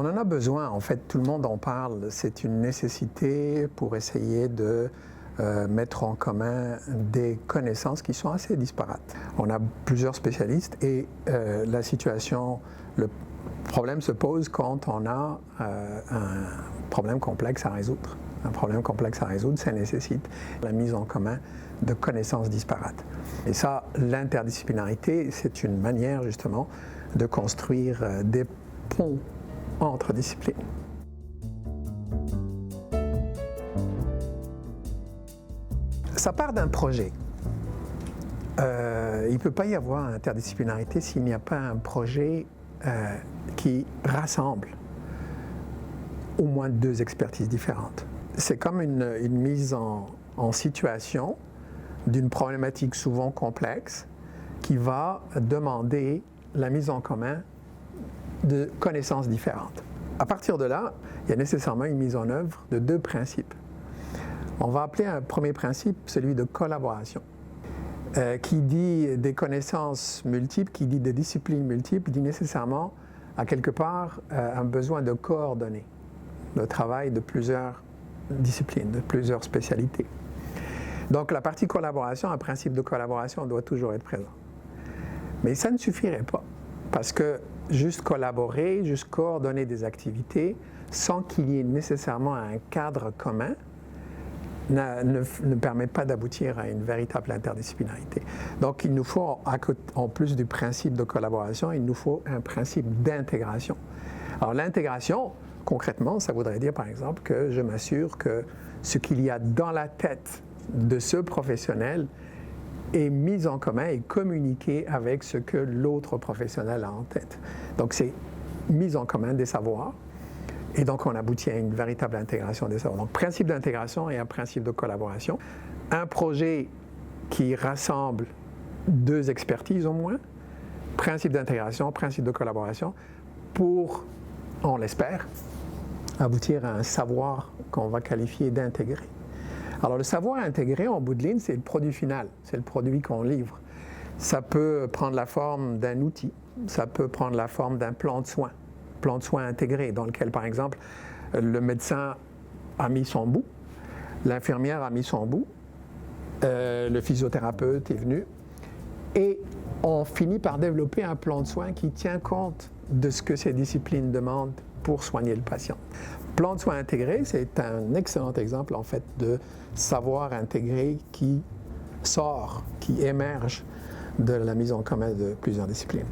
On en a besoin, en fait, tout le monde en parle. C'est une nécessité pour essayer de mettre en commun des connaissances qui sont assez disparates. On a plusieurs spécialistes et la situation, le problème se pose quand on a un problème complexe à résoudre. Un problème complexe à résoudre, ça nécessite la mise en commun de connaissances disparates. Et ça, l'interdisciplinarité, c'est une manière justement de construire des ponts entre disciplines. Ça part d'un projet. Il ne peut pas y avoir interdisciplinarité s'il n'y a pas un projet qui rassemble au moins deux expertises différentes. C'est comme une mise en situation d'une problématique souvent complexe qui va demander la mise en commun de connaissances différentes. À partir de là, il y a nécessairement une mise en œuvre de deux principes. On va appeler un premier principe celui de collaboration, qui dit des connaissances multiples, qui dit des disciplines multiples, dit nécessairement, à quelque part, un besoin de coordonner le travail de plusieurs disciplines, de plusieurs spécialités. Donc la partie collaboration, un principe de collaboration doit toujours être présent. Mais ça ne suffirait pas, parce que juste collaborer, juste coordonner des activités, sans qu'il y ait nécessairement un cadre commun, ne permet pas d'aboutir à une véritable interdisciplinarité. Donc il nous faut, en plus du principe de collaboration, il nous faut un principe d'intégration. Alors l'intégration, concrètement, ça voudrait dire par exemple que je m'assure que ce qu'il y a dans la tête de ce professionnel est mis en commun et communiqué avec ce que l'autre professionnel a en tête. Donc c'est mise en commun des savoirs. Et donc, on aboutit à une véritable intégration des savoirs. Donc, principe d'intégration et un principe de collaboration. Un projet qui rassemble deux expertises au moins, principe d'intégration, principe de collaboration, pour, on l'espère, aboutir à un savoir qu'on va qualifier d'intégré. Alors, le savoir intégré, en bout de ligne, c'est le produit final, c'est le produit qu'on livre. Ça peut prendre la forme d'un outil, ça peut prendre la forme d'un plan de soins intégré, dans lequel, par exemple, le médecin a mis son bout, l'infirmière a mis son bout, le physiothérapeute est venu, et on finit par développer un plan de soins qui tient compte de ce que ces disciplines demandent pour soigner le patient. Plan de soins intégré, c'est un excellent exemple, en fait, de savoir intégré qui sort, qui émerge de la mise en commun de plusieurs disciplines.